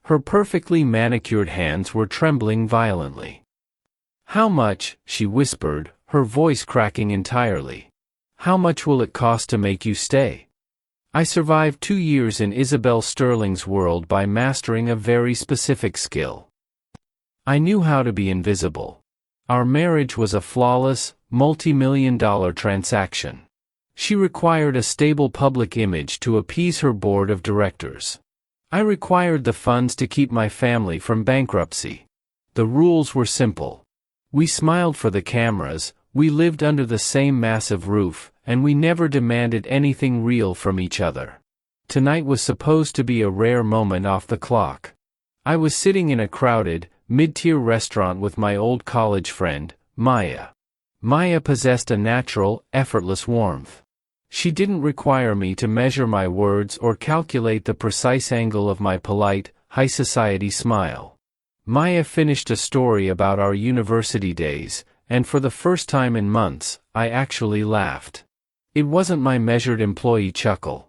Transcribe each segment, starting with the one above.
Her perfectly manicured hands were trembling violently. "How much?" she whispered, her voice cracking entirely. "How much will it cost to make you stay?" I survived 2 years in Isabelle Sterling's world by mastering a very specific skill. I knew how to be invisible. Our marriage was a flawless, multi-million-dollar transaction. She required a stable public image to appease her board of directors. I required the funds to keep my family from bankruptcy. The rules were simple. We smiled for the cameras, we lived under the same massive roof, and we never demanded anything real from each other. Tonight was supposed to be a rare moment off the clock. I was sitting in a crowded, mid-tier restaurant with my old college friend, Maya. Maya possessed a natural, effortless warmth. She didn't require me to measure my words or calculate the precise angle of my polite, high-society smile. Maya finished a story about our university days, and for the first time in months, I actually laughed. It wasn't my measured employee chuckle.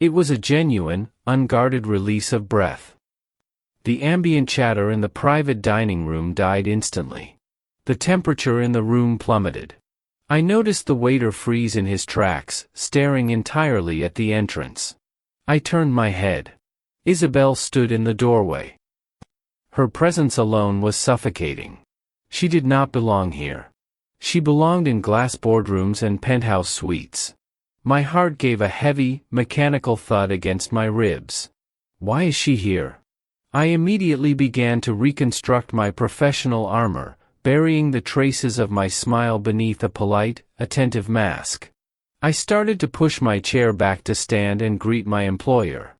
It was a genuine, unguarded release of breath. The ambient chatter in the private dining room died instantly. The temperature in the room plummeted. I noticed the waiter freeze in his tracks, staring entirely at the entrance. I turned my head. Isabelle stood in the doorway. Her presence alone was suffocating. She did not belong here. She belonged in glass boardrooms and penthouse suites. My heart gave a heavy, mechanical thud against my ribs. Why is she here? I immediately began to reconstruct my professional armor, burying the traces of my smile beneath a polite, attentive mask. I started to push my chair back to stand and greet my employer.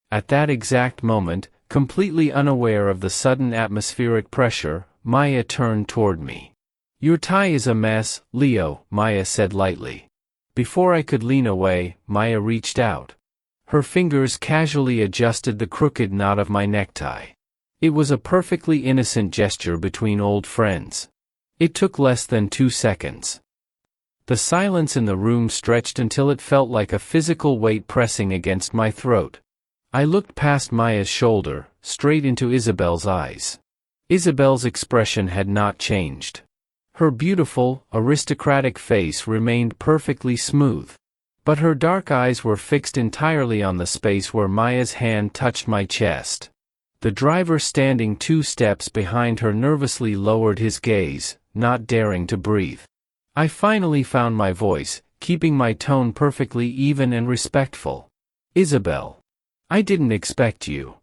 At that exact moment, completely unaware of the sudden atmospheric pressure, Maya turned toward me. "Your tie is a mess, Leo," Maya said lightly. Before I could lean away, Maya reached out. Her fingers casually adjusted the crooked knot of my necktie. It was a perfectly innocent gesture between old friends. It took less than 2 seconds. The silence in the room stretched until it felt like a physical weight pressing against my throat. I looked past Maya's shoulder, straight into Isabelle's eyes. Isabelle's expression had not changed. Her beautiful, aristocratic face remained perfectly smooth. But her dark eyes were fixed entirely on the space where Maya's hand touched my chest. The driver standing 2 steps behind her nervously lowered his gaze, not daring to breathe. I finally found my voice, keeping my tone perfectly even and respectful. "Isabelle. I didn't expect you."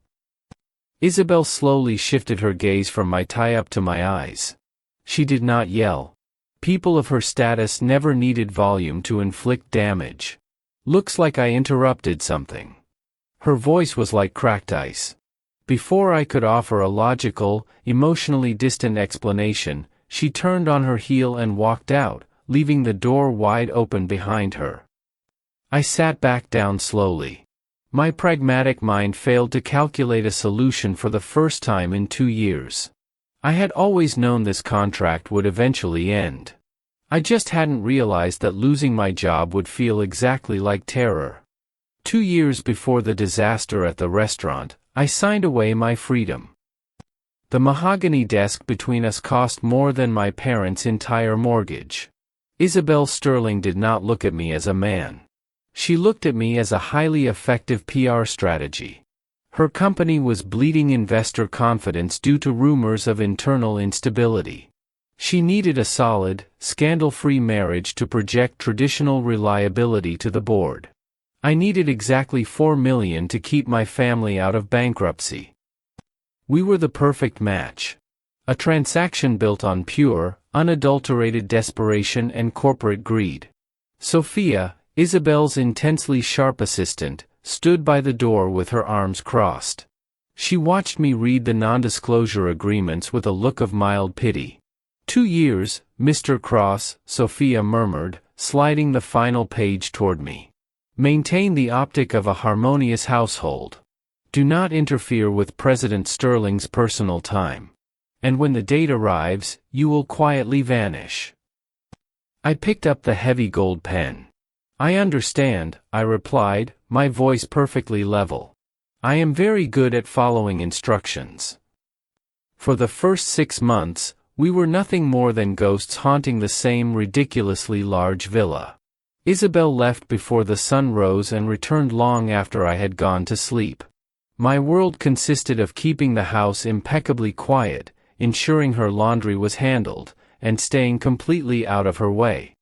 Isabelle slowly shifted her gaze from my tie up to my eyes. She did not yell. People of her status never needed volume to inflict damage. "Looks like I interrupted something." Her voice was like cracked ice. Before I could offer a logical, emotionally distant explanation, she turned on her heel and walked out, leaving the door wide open behind her. I sat back down slowly. My pragmatic mind failed to calculate a solution for the first time in 2 years. I had always known this contract would eventually end. I just hadn't realized that losing my job would feel exactly like terror. 2 years before the disaster at the restaurant, I signed away my freedom. The mahogany desk between us cost more than my parents' entire mortgage. Isabelle Sterling did not look at me as a man. She looked at me as a highly effective PR strategy. Her company was bleeding investor confidence due to rumors of internal instability. She needed a solid, scandal-free marriage to project traditional reliability to the board. I needed exactly $4 million to keep my family out of bankruptcy. We were the perfect match. A transaction built on pure, unadulterated desperation and corporate greed. Sophia, Isabelle's intensely sharp assistant, stood by the door with her arms crossed. She watched me read the non-disclosure agreements with a look of mild pity. 2 years, Mr. Cross, Sophia murmured, sliding the final page toward me. Maintain the optic of a harmonious household. Do not interfere with President Sterling's personal time. And when the date arrives, you will quietly vanish. I picked up the heavy gold pen. "I understand," I replied, my voice perfectly level. I am very good at following instructions. For the first 6 months, we were nothing more than ghosts haunting the same ridiculously large villa. Isabelle left before the sun rose and returned long after I had gone to sleep. My world consisted of keeping the house impeccably quiet, ensuring her laundry was handled, and staying completely out of her way.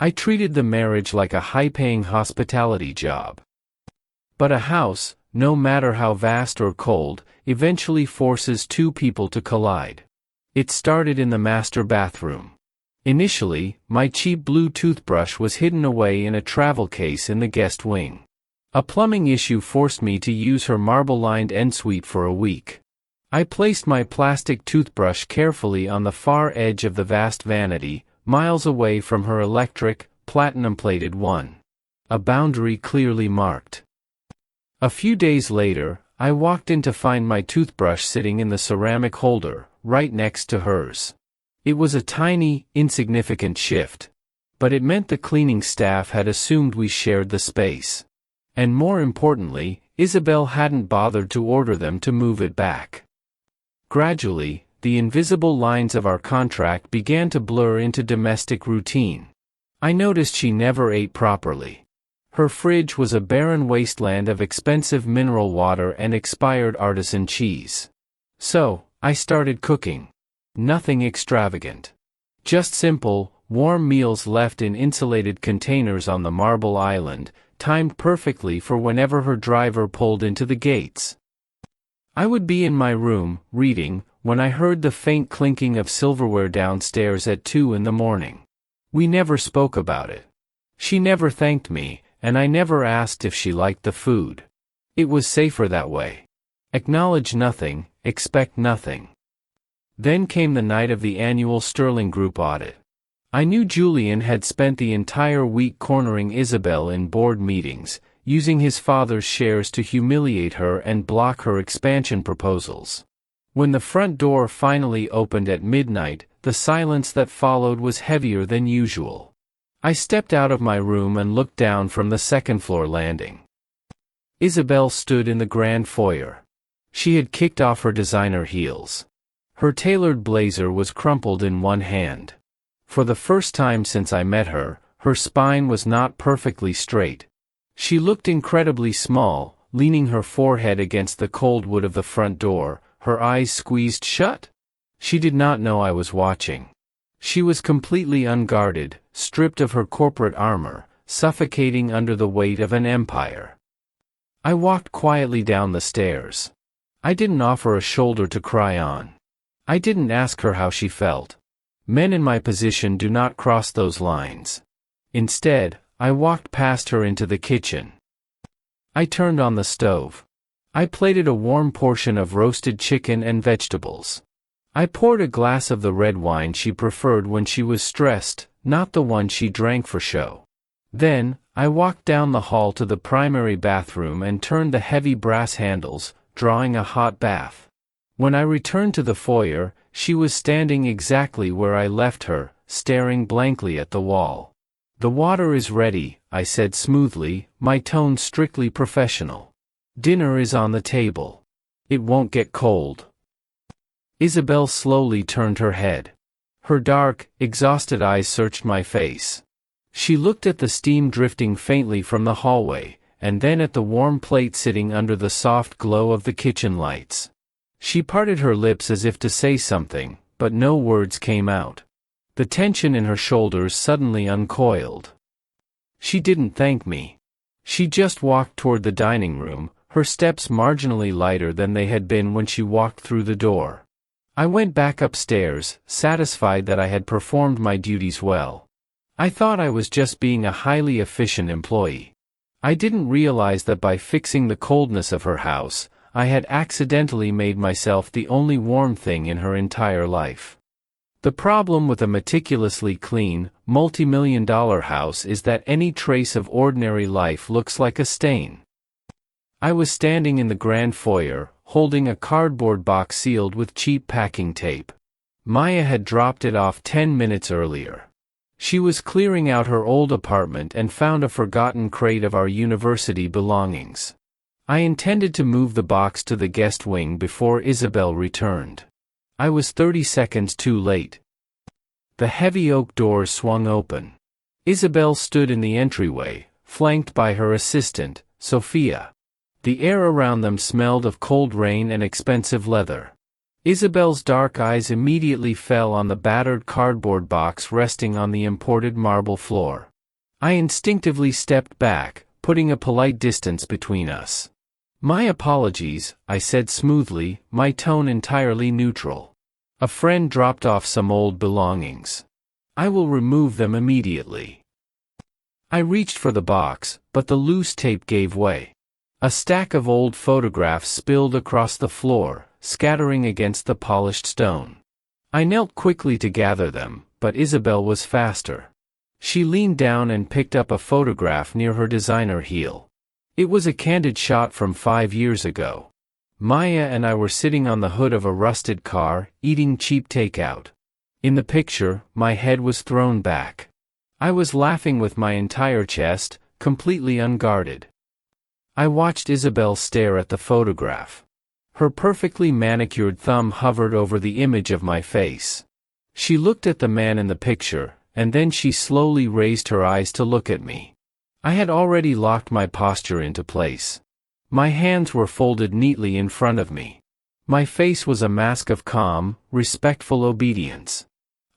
I treated the marriage like a high-paying hospitality job. But a house, no matter how vast or cold, eventually forces two people to collide. It started in the master bathroom. Initially, my cheap blue toothbrush was hidden away in a travel case in the guest wing. A plumbing issue forced me to use her marble-lined ensuite for a week. I placed my plastic toothbrush carefully on the far edge of the vast vanity, miles away from her electric, platinum-plated one. A boundary clearly marked. A few days later, I walked in to find my toothbrush sitting in the ceramic holder, right next to hers. It was a tiny, insignificant shift. But it meant the cleaning staff had assumed we shared the space. And more importantly, Isabelle hadn't bothered to order them to move it back. Gradually, the invisible lines of our contract began to blur into domestic routine. I noticed she never ate properly. Her fridge was a barren wasteland of expensive mineral water and expired artisan cheese. So, I started cooking. Nothing extravagant. Just simple, warm meals left in insulated containers on the marble island, timed perfectly for whenever her driver pulled into the gates. I would be in my room, reading, when I heard the faint clinking of silverware downstairs at 2 in the morning. We never spoke about it. She never thanked me, and I never asked if she liked the food. It was safer that way. Acknowledge nothing, expect nothing. Then came the night of the annual Sterling Group audit. I knew Julian had spent the entire week cornering Isabelle in board meetings, using his father's shares to humiliate her and block her expansion proposals. When the front door finally opened at midnight, the silence that followed was heavier than usual. I stepped out of my room and looked down from the second-floor landing. Isabelle stood in the grand foyer. She had kicked off her designer heels. Her tailored blazer was crumpled in one hand. For the first time since I met her, her spine was not perfectly straight. She looked incredibly small, leaning her forehead against the cold wood of the front door, her eyes squeezed shut. She did not know I was watching. She was completely unguarded, stripped of her corporate armor, suffocating under the weight of an empire. I walked quietly down the stairs. I didn't offer a shoulder to cry on. I didn't ask her how she felt. Men in my position do not cross those lines. Instead, I walked past her into the kitchen. I turned on the stove. I plated a warm portion of roasted chicken and vegetables. I poured a glass of the red wine she preferred when she was stressed, not the one she drank for show. Then, I walked down the hall to the primary bathroom and turned the heavy brass handles, drawing a hot bath. When I returned to the foyer, she was standing exactly where I left her, staring blankly at the wall. "The water is ready," I said smoothly, my tone strictly professional. "Dinner is on the table. It won't get cold." Isabelle slowly turned her head. Her dark, exhausted eyes searched my face. She looked at the steam drifting faintly from the hallway, and then at the warm plate sitting under the soft glow of the kitchen lights. She parted her lips as if to say something, but no words came out. The tension in her shoulders suddenly uncoiled. She didn't thank me. She just walked toward the dining room, her steps marginally lighter than they had been when she walked through the door. I went back upstairs, satisfied that I had performed my duties well. I thought I was just being a highly efficient employee. I didn't realize that by fixing the coldness of her house, I had accidentally made myself the only warm thing in her entire life. The problem with a meticulously clean, multi-million-dollar house is that any trace of ordinary life looks like a stain. I was standing in the grand foyer, holding a cardboard box sealed with cheap packing tape. Maya had dropped it off 10 minutes earlier. She was clearing out her old apartment and found a forgotten crate of our university belongings. I intended to move the box to the guest wing before Isabelle returned. I was 30 seconds too late. The heavy oak doors swung open. Isabelle stood in the entryway, flanked by her assistant, Sophia. The air around them smelled of cold rain and expensive leather. Isabelle's dark eyes immediately fell on the battered cardboard box resting on the imported marble floor. I instinctively stepped back, putting a polite distance between us. "My apologies," I said smoothly, my tone entirely neutral. "A friend dropped off some old belongings. I will remove them immediately." I reached for the box, but the loose tape gave way. A stack of old photographs spilled across the floor, scattering against the polished stone. I knelt quickly to gather them, but Isabelle was faster. She leaned down and picked up a photograph near her designer heel. It was a candid shot from 5 years ago. Maya and I were sitting on the hood of a rusted car, eating cheap takeout. In the picture, my head was thrown back. I was laughing with my entire chest, completely unguarded. I watched Isabelle stare at the photograph. Her perfectly manicured thumb hovered over the image of my face. She looked at the man in the picture, and then she slowly raised her eyes to look at me. I had already locked my posture into place. My hands were folded neatly in front of me. My face was a mask of calm, respectful obedience.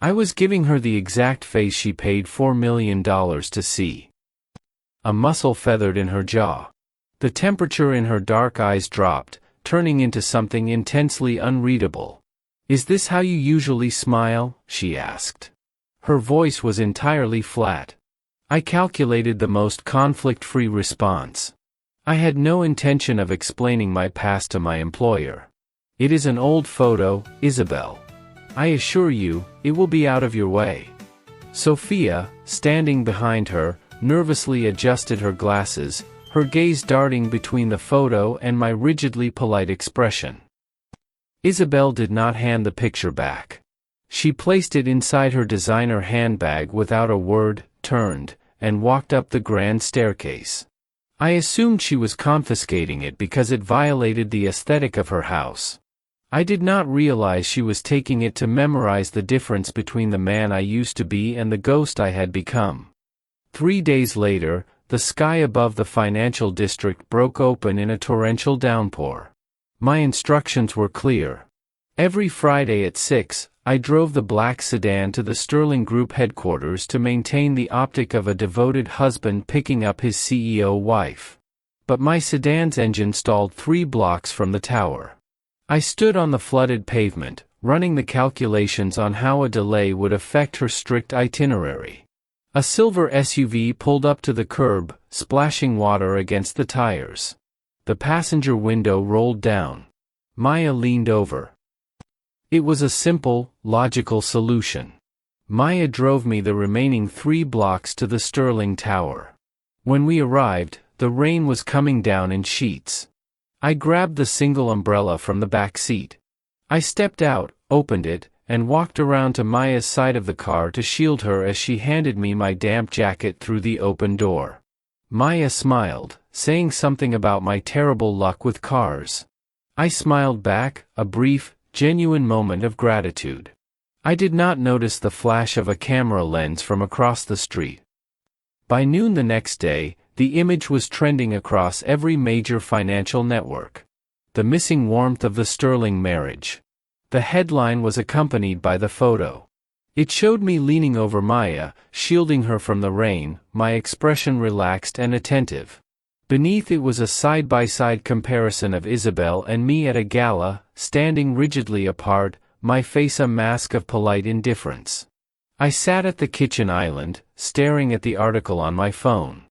I was giving her the exact face she paid $4 million to see. A muscle feathered in her jaw. The temperature in her dark eyes dropped, turning into something intensely unreadable. "Is this how you usually smile?" she asked. Her voice was entirely flat. I calculated the most conflict-free response. I had no intention of explaining my past to my employer. "It is an old photo, Isabelle. I assure you, it will be out of your way." Sophia, standing behind her, nervously adjusted her glasses, her gaze darting between the photo and my rigidly polite expression. Isabelle did not hand the picture back. She placed it inside her designer handbag without a word, turned, and walked up the grand staircase. I assumed she was confiscating it because it violated the aesthetic of her house. I did not realize she was taking it to memorize the difference between the man I used to be and the ghost I had become. 3 days later, the sky above the financial district broke open in a torrential downpour. My instructions were clear. Every Friday at 6, I drove the black sedan to the Sterling Group headquarters to maintain the optic of a devoted husband picking up his CEO wife. But my sedan's engine stalled 3 blocks from the tower. I stood on the flooded pavement, running the calculations on how a delay would affect her strict itinerary. A silver SUV pulled up to the curb, splashing water against the tires. The passenger window rolled down. Maya leaned over. It was a simple, logical solution. Maya drove me the remaining 3 blocks to the Sterling Tower. When we arrived, the rain was coming down in sheets. I grabbed the single umbrella from the back seat. I stepped out, opened it, and walked around to Maya's side of the car to shield her as she handed me my damp jacket through the open door. Maya smiled, saying something about my terrible luck with cars. I smiled back, a brief, genuine moment of gratitude. I did not notice the flash of a camera lens from across the street. By noon the next day, the image was trending across every major financial network. The missing warmth of the Sterling marriage. The headline was accompanied by the photo. It showed me leaning over Maya, shielding her from the rain, my expression relaxed and attentive. Beneath it was a side-by-side comparison of Isabelle and me at a gala, standing rigidly apart, my face a mask of polite indifference. I sat at the kitchen island, staring at the article on my phone.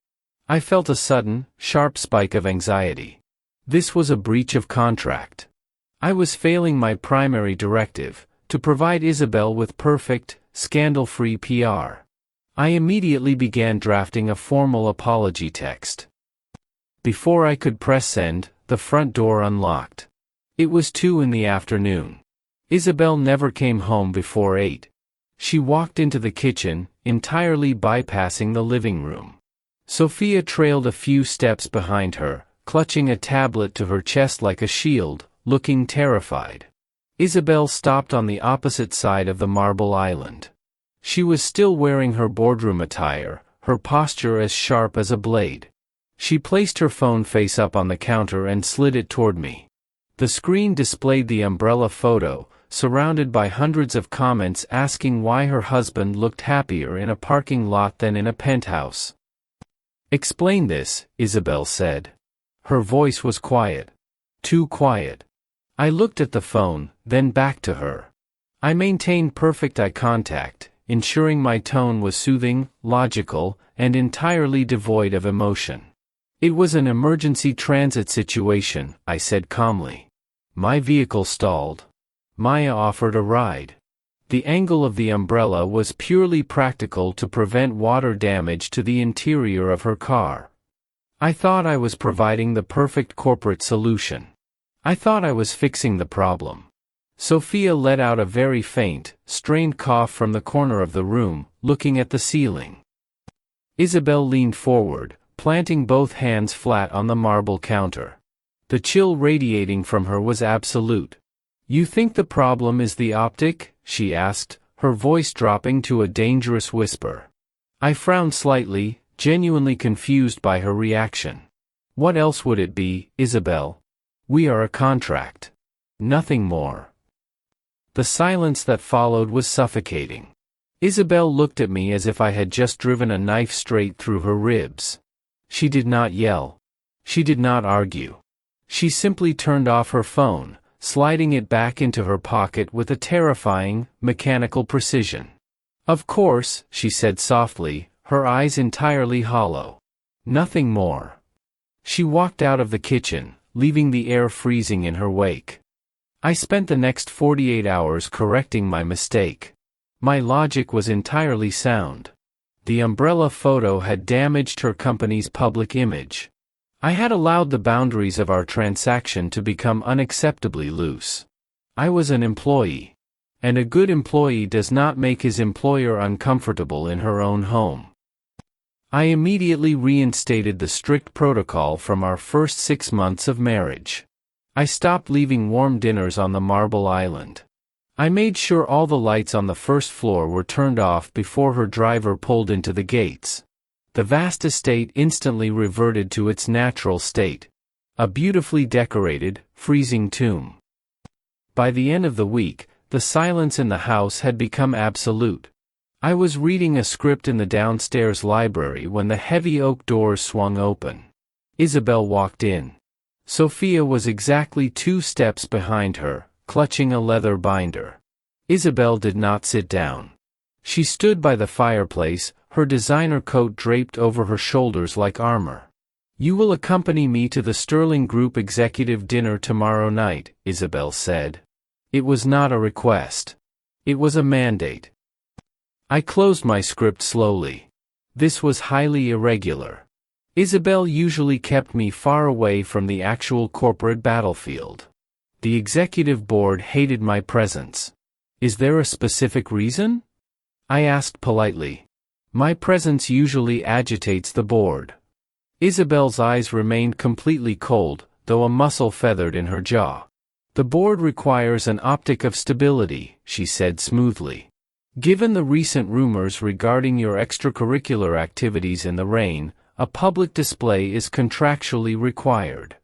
I felt a sudden, sharp spike of anxiety. This was a breach of contract. I was failing my primary directive, to provide Isabelle with perfect, scandal-free PR. I immediately began drafting a formal apology text. Before I could press send, the front door unlocked. It was 2 in the afternoon. Isabelle never came home before 8. She walked into the kitchen, entirely bypassing the living room. Sophia trailed a few steps behind her, clutching a tablet to her chest like a shield, looking terrified. Isabelle stopped on the opposite side of the marble island. She was still wearing her boardroom attire, her posture as sharp as a blade. She placed her phone face up on the counter and slid it toward me. The screen displayed the umbrella photo, surrounded by hundreds of comments asking why her husband looked happier in a parking lot than in a penthouse. "Explain this," Isabelle said. Her voice was quiet. Too quiet. I looked at the phone, then back to her. I maintained perfect eye contact, ensuring my tone was soothing, logical, and entirely devoid of emotion. "It was an emergency transit situation," I said calmly. "My vehicle stalled. Maya offered a ride. The angle of the umbrella was purely practical to prevent water damage to the interior of her car. I thought I was providing the perfect corporate solution. I thought I was fixing the problem." Sophia let out a very faint, strained cough from the corner of the room, looking at the ceiling. Isabelle leaned forward, planting both hands flat on the marble counter. The chill radiating from her was absolute. "You think the problem is the optic?" she asked, her voice dropping to a dangerous whisper. I frowned slightly, genuinely confused by her reaction. "What else would it be, Isabelle? We are a contract. Nothing more." The silence that followed was suffocating. Isabelle looked at me as if I had just driven a knife straight through her ribs. She did not yell. She did not argue. She simply turned off her phone, sliding it back into her pocket with a terrifying, mechanical precision. "Of course," she said softly, her eyes entirely hollow. "Nothing more." She walked out of the kitchen, leaving the air freezing in her wake. I spent the next 48 hours correcting my mistake. My logic was entirely sound. The umbrella photo had damaged her company's public image. I had allowed the boundaries of our transaction to become unacceptably loose. I was an employee. And a good employee does not make his employer uncomfortable in her own home. I immediately reinstated the strict protocol from our first 6 months of marriage. I stopped leaving warm dinners on the marble island. I made sure all the lights on the first floor were turned off before her driver pulled into the gates. The vast estate instantly reverted to its natural state. A beautifully decorated, freezing tomb. By the end of the week, the silence in the house had become absolute. I was reading a script in the downstairs library when the heavy oak doors swung open. Isabelle walked in. Sophia was exactly 2 steps behind her, clutching a leather binder. Isabelle did not sit down. She stood by the fireplace, her designer coat draped over her shoulders like armor. "You will accompany me to the Sterling Group executive dinner tomorrow night," Isabelle said. It was not a request. It was a mandate. I closed my script slowly. This was highly irregular. Isabelle usually kept me far away from the actual corporate battlefield. The executive board hated my presence. "Is there a specific reason?" I asked politely. "My presence usually agitates the board." Isabelle's eyes remained completely cold, though a muscle feathered in her jaw. "The board requires an optic of stability," she said smoothly. "Given the recent rumors regarding your extracurricular activities in the rain, a public display is contractually required."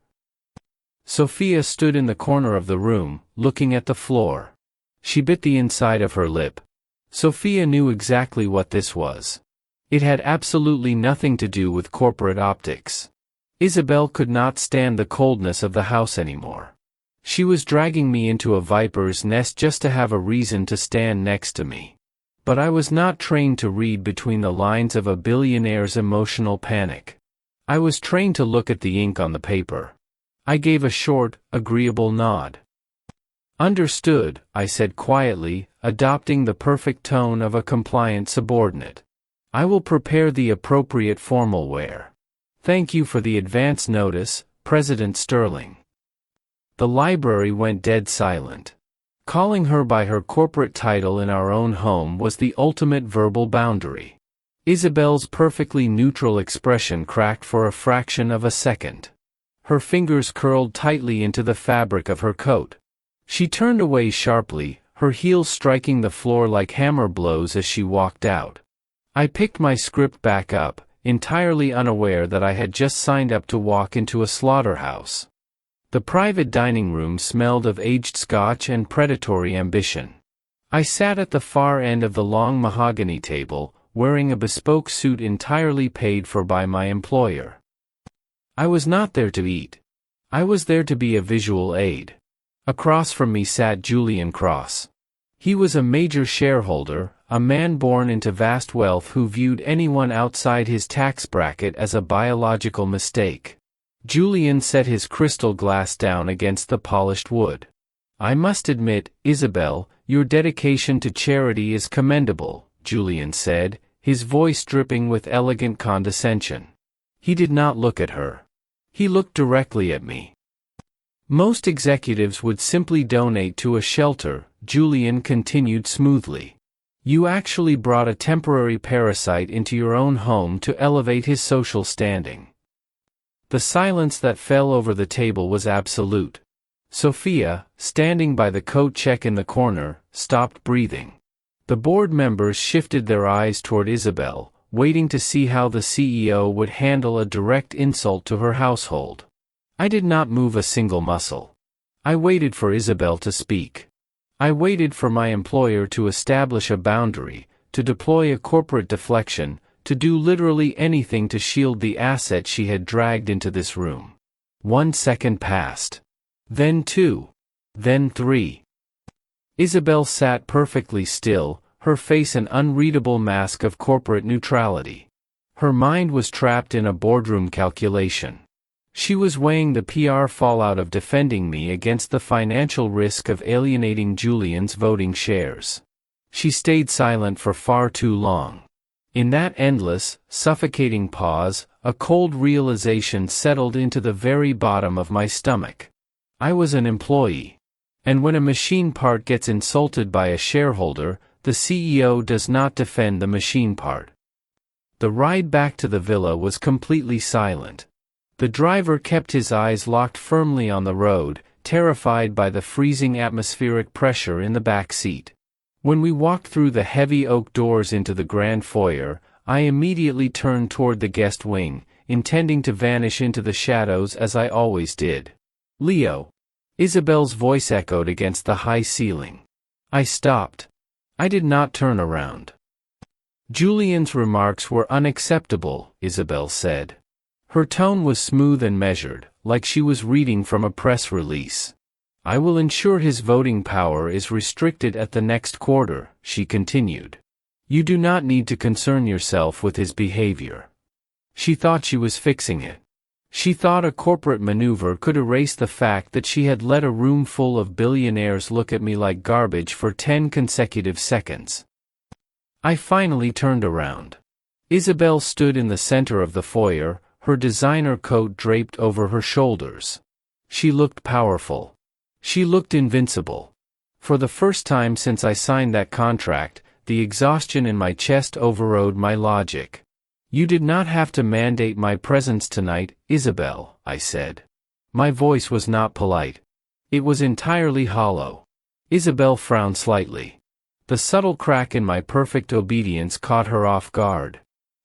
Sophia stood in the corner of the room, looking at the floor. She bit the inside of her lip. Sophia knew exactly what this was. It had absolutely nothing to do with corporate optics. Isabelle could not stand the coldness of the house anymore. She was dragging me into a viper's nest just to have a reason to stand next to me. But I was not trained to read between the lines of a billionaire's emotional panic. I was trained to look at the ink on the paper. I gave a short, agreeable nod. "Understood," I said quietly, adopting the perfect tone of a compliant subordinate. "I will prepare the appropriate formal wear. Thank you for the advance notice, President Sterling." The library went dead silent. Calling her by her corporate title in our own home was the ultimate verbal boundary. Isabelle's perfectly neutral expression cracked for a fraction of a second. Her fingers curled tightly into the fabric of her coat. She turned away sharply, her heels striking the floor like hammer blows as she walked out. I picked my script back up, entirely unaware that I had just signed up to walk into a slaughterhouse. The private dining room smelled of aged scotch and predatory ambition. I sat at the far end of the long mahogany table, wearing a bespoke suit entirely paid for by my employer. I was not there to eat. I was there to be a visual aid. Across from me sat Julian Cross. He was a major shareholder, a man born into vast wealth who viewed anyone outside his tax bracket as a biological mistake. Julian set his crystal glass down against the polished wood. "I must admit, Isabelle, your dedication to charity is commendable," Julian said, his voice dripping with elegant condescension. He did not look at her. He looked directly at me. "Most executives would simply donate to a shelter," Julian continued smoothly. "You actually brought a temporary parasite into your own home to elevate his social standing." The silence that fell over the table was absolute. Sophia, standing by the coat check in the corner, stopped breathing. The board members shifted their eyes toward Isabelle, waiting to see how the CEO would handle a direct insult to her household. I did not move a single muscle. I waited for Isabelle to speak. I waited for my employer to establish a boundary, to deploy a corporate deflection, to do literally anything to shield the asset she had dragged into this room. 1 second passed. Then 2. Then 3. Isabelle sat perfectly still, her face an unreadable mask of corporate neutrality. Her mind was trapped in a boardroom calculation. She was weighing the PR fallout of defending me against the financial risk of alienating Julian's voting shares. She stayed silent for far too long. In that endless, suffocating pause, a cold realization settled into the very bottom of my stomach. I was an employee. And when a machine part gets insulted by a shareholder, the CEO does not defend the machine part. The ride back to the villa was completely silent. The driver kept his eyes locked firmly on the road, terrified by the freezing atmospheric pressure in the back seat. When we walked through the heavy oak doors into the grand foyer, I immediately turned toward the guest wing, intending to vanish into the shadows as I always did. "Leo." Isabelle's voice echoed against the high ceiling. I stopped. I did not turn around. "Julian's remarks were unacceptable," Isabelle said. Her tone was smooth and measured, like she was reading from a press release. "I will ensure his voting power is restricted at the next quarter," she continued. "You do not need to concern yourself with his behavior." She thought she was fixing it. She thought a corporate maneuver could erase the fact that she had let a room full of billionaires look at me like garbage for 10 consecutive seconds. I finally turned around. Isabelle stood in the center of the foyer, her designer coat draped over her shoulders. She looked powerful. She looked invincible. For the first time since I signed that contract, the exhaustion in my chest overrode my logic. "You did not have to mandate my presence tonight, Isabelle," I said. My voice was not polite. It was entirely hollow. Isabelle frowned slightly. The subtle crack in my perfect obedience caught her off guard.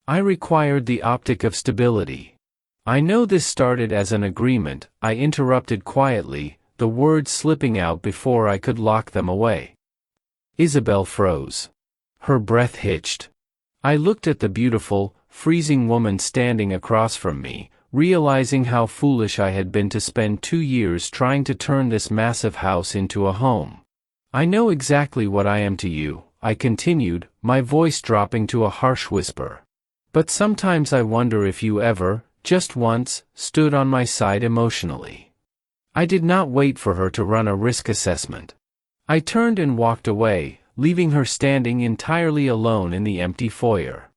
I required the optic of stability. "I know this started as an agreement," I interrupted quietly, the words slipping out before I could lock them away. Isabelle froze. Her breath hitched. I looked at the beautiful, freezing woman standing across from me, realizing how foolish I had been to spend 2 years trying to turn this massive house into a home. "I know exactly what I am to you," I continued, my voice dropping to a harsh whisper. "But sometimes I wonder if you ever, just once, stood on my side emotionally." I did not wait for her to run a risk assessment. I turned and walked away, leaving her standing entirely alone in the empty foyer.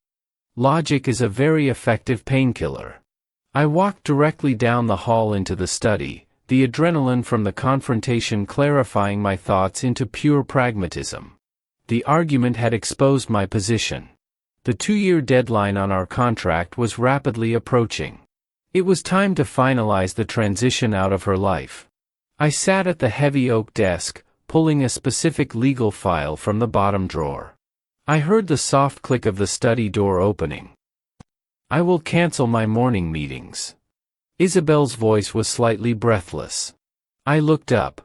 Logic is a very effective painkiller. I walked directly down the hall into the study, the adrenaline from the confrontation clarifying my thoughts into pure pragmatism. The argument had exposed my position. The 2-year deadline on our contract was rapidly approaching. It was time to finalize the transition out of her life. I sat at the heavy oak desk, pulling a specific legal file from the bottom drawer. I heard the soft click of the study door opening. "I will cancel my morning meetings." Isabelle's voice was slightly breathless. I looked up.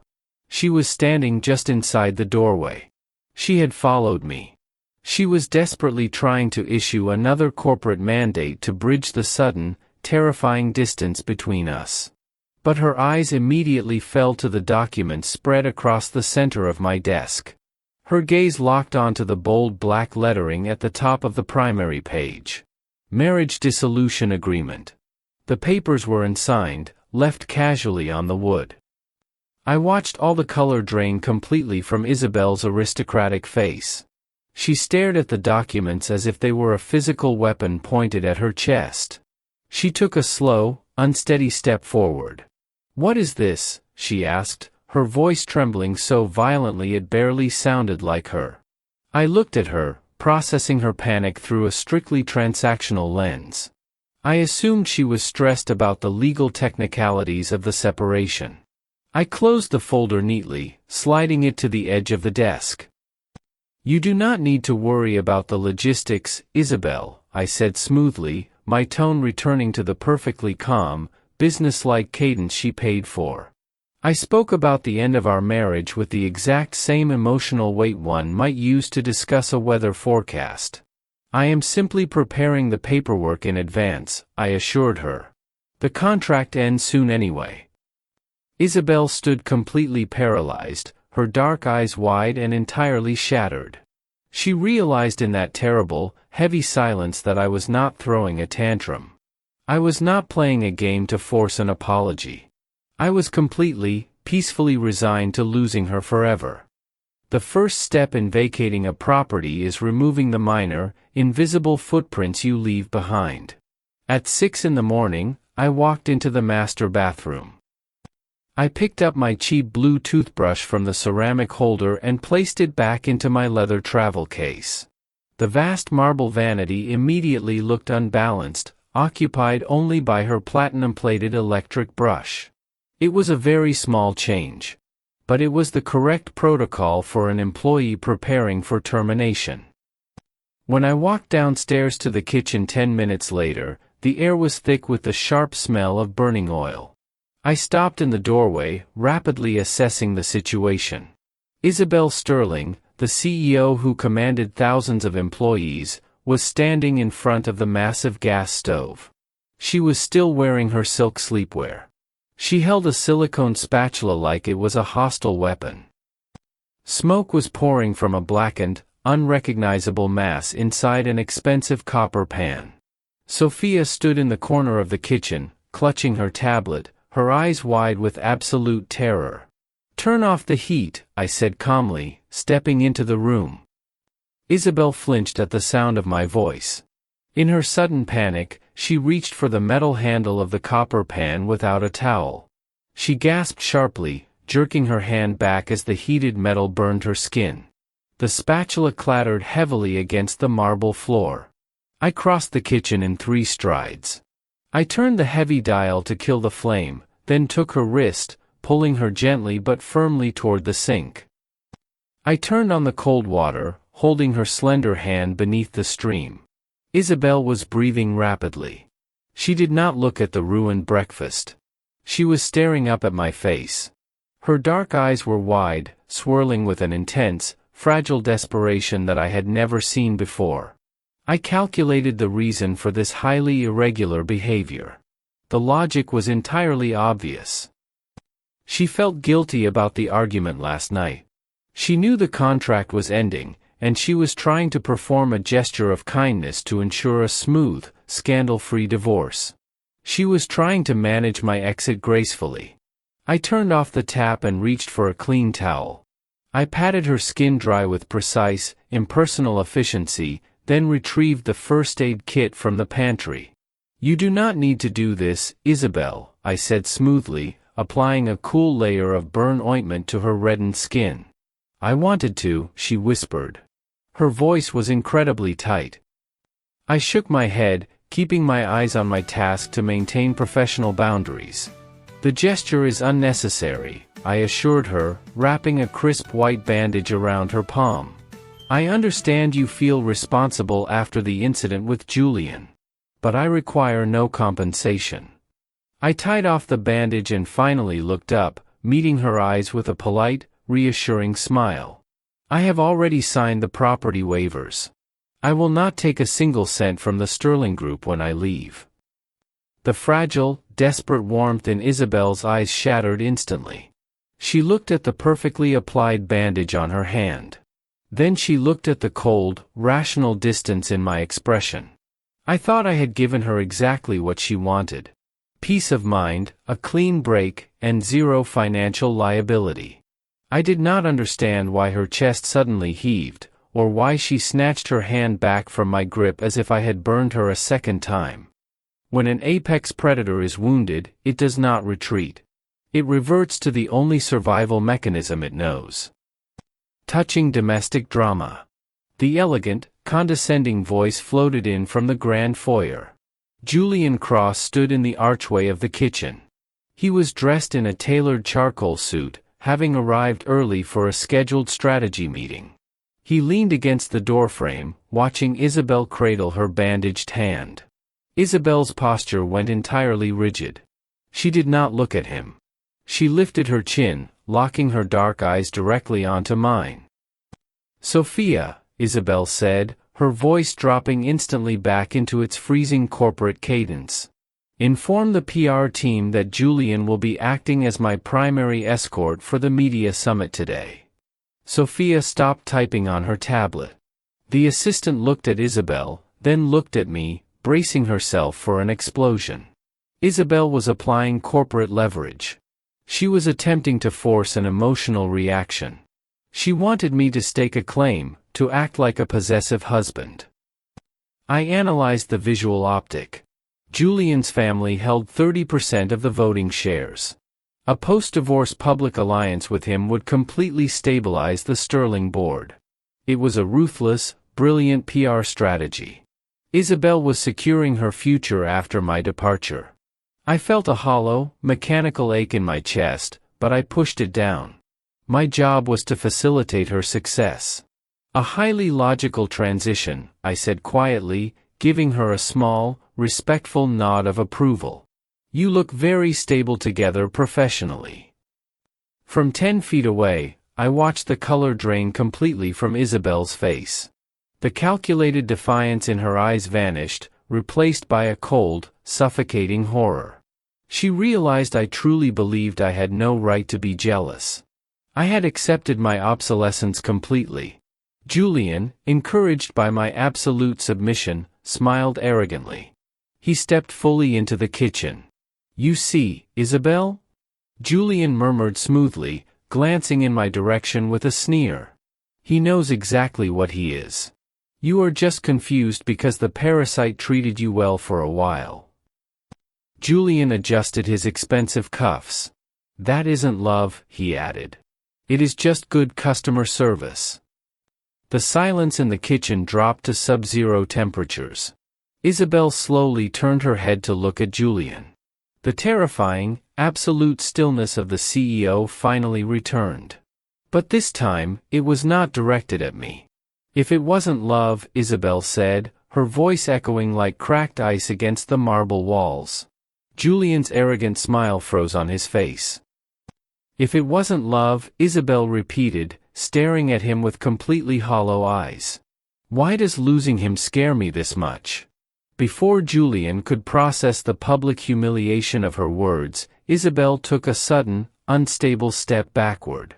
She was standing just inside the doorway. She had followed me. She was desperately trying to issue another corporate mandate to bridge the sudden, terrifying distance between us. But her eyes immediately fell to the document spread across the center of my desk. Her gaze locked onto the bold black lettering at the top of the primary page. Marriage dissolution agreement. The papers were unsigned, left casually on the wood. I watched all the color drain completely from Isabelle's aristocratic face. She stared at the documents as if they were a physical weapon pointed at her chest. She took a slow, unsteady step forward. "What is this?" she asked, her voice trembling so violently it barely sounded like her. I looked at her, processing her panic through a strictly transactional lens. I assumed she was stressed about the legal technicalities of the separation. I closed the folder neatly, sliding it to the edge of the desk. "You do not need to worry about the logistics, Isabelle," I said smoothly, my tone returning to the perfectly calm, businesslike cadence she paid for. I spoke about the end of our marriage with the exact same emotional weight one might use to discuss a weather forecast. "I am simply preparing the paperwork in advance," I assured her. "The contract ends soon anyway." Isabelle stood completely paralyzed, her dark eyes wide and entirely shattered. She realized in that terrible, heavy silence that I was not throwing a tantrum. I was not playing a game to force an apology. I was completely, peacefully resigned to losing her forever. The first step in vacating a property is removing the minor, invisible footprints you leave behind. At 6 in the morning, I walked into the master bathroom. I picked up my cheap blue toothbrush from the ceramic holder and placed it back into my leather travel case. The vast marble vanity immediately looked unbalanced, occupied only by her platinum-plated electric brush. It was a very small change. But it was the correct protocol for an employee preparing for termination. When I walked downstairs to the kitchen 10 minutes later, the air was thick with the sharp smell of burning oil. I stopped in the doorway, rapidly assessing the situation. Isabelle Sterling, the CEO who commanded thousands of employees, was standing in front of the massive gas stove. She was still wearing her silk sleepwear. She held a silicone spatula like it was a hostile weapon. Smoke was pouring from a blackened, unrecognizable mass inside an expensive copper pan. Sophia stood in the corner of the kitchen, clutching her tablet, her eyes wide with absolute terror. "Turn off the heat," I said calmly, stepping into the room. Isabelle flinched at the sound of my voice. In her sudden panic, she reached for the metal handle of the copper pan without a towel. She gasped sharply, jerking her hand back as the heated metal burned her skin. The spatula clattered heavily against the marble floor. I crossed the kitchen in 3 strides. I turned the heavy dial to kill the flame, then took her wrist, pulling her gently but firmly toward the sink. I turned on the cold water, holding her slender hand beneath the stream. Isabelle was breathing rapidly. She did not look at the ruined breakfast. She was staring up at my face. Her dark eyes were wide, swirling with an intense, fragile desperation that I had never seen before. I calculated the reason for this highly irregular behavior. The logic was entirely obvious. She felt guilty about the argument last night. She knew the contract was ending, and she was trying to perform a gesture of kindness to ensure a smooth, scandal-free divorce. She was trying to manage my exit gracefully. I turned off the tap and reached for a clean towel. I patted her skin dry with precise, impersonal efficiency, then retrieved the first aid kit from the pantry. "You do not need to do this, Isabelle," I said smoothly, applying a cool layer of burn ointment to her reddened skin. "I wanted to," she whispered. Her voice was incredibly tight. I shook my head, keeping my eyes on my task to maintain professional boundaries. The gesture is unnecessary, I assured her, wrapping a crisp white bandage around her palm. I understand you feel responsible after the incident with Julian. But I require no compensation. I tied off the bandage and finally looked up, meeting her eyes with a polite, reassuring smile. I have already signed the property waivers. I will not take a single cent from the Sterling Group when I leave. The fragile, desperate warmth in Isabelle's eyes shattered instantly. She looked at the perfectly applied bandage on her hand. Then she looked at the cold, rational distance in my expression. I thought I had given her exactly what she wanted. Peace of mind, a clean break, and zero financial liability. I did not understand why her chest suddenly heaved, or why she snatched her hand back from my grip as if I had burned her a second time. When an apex predator is wounded, it does not retreat. It reverts to the only survival mechanism it knows. Touching domestic drama. The elegant, condescending voice floated in from the grand foyer. Julian Cross stood in the archway of the kitchen. He was dressed in a tailored charcoal suit, having arrived early for a scheduled strategy meeting. He leaned against the doorframe, watching Isabelle cradle her bandaged hand. Isabelle's posture went entirely rigid. She did not look at him. She lifted her chin, locking her dark eyes directly onto mine. "Sophia," Isabelle said, her voice dropping instantly back into its freezing corporate cadence. "Inform the PR team that Julian will be acting as my primary escort for the media summit today." Sophia stopped typing on her tablet. The assistant looked at Isabelle, then looked at me, bracing herself for an explosion. Isabelle was applying corporate leverage. She was attempting to force an emotional reaction. She wanted me to stake a claim, to act like a possessive husband. I analyzed the visual optic. Julian's family held 30% of the voting shares. A post-divorce public alliance with him would completely stabilize the Sterling board. It was a ruthless, brilliant PR strategy. Isabelle was securing her future after my departure. I felt a hollow, mechanical ache in my chest, but I pushed it down. My job was to facilitate her success. "A highly logical transition," I said quietly, giving her a small, respectful nod of approval. "You look very stable together professionally." From 10 feet away, I watched the color drain completely from Isabelle's face. The calculated defiance in her eyes vanished, replaced by a cold, suffocating horror. She realized I truly believed I had no right to be jealous. I had accepted my obsolescence completely. Julian, encouraged by my absolute submission, smiled arrogantly. He stepped fully into the kitchen. "You see, Isabelle?" Julian murmured smoothly, glancing in my direction with a sneer. "He knows exactly what he is. You are just confused because the parasite treated you well for a while." Julian adjusted his expensive cuffs. "That isn't love," he added. "It is just good customer service." The silence in the kitchen dropped to sub-zero temperatures. Isabelle slowly turned her head to look at Julian. The terrifying, absolute stillness of the CEO finally returned. But this time, it was not directed at me. "If it wasn't love," Isabelle said, her voice echoing like cracked ice against the marble walls. Julian's arrogant smile froze on his face. "If it wasn't love," Isabelle repeated, staring at him with completely hollow eyes. "Why does losing him scare me this much?" Before Julian could process the public humiliation of her words, Isabelle took a sudden, unstable step backward.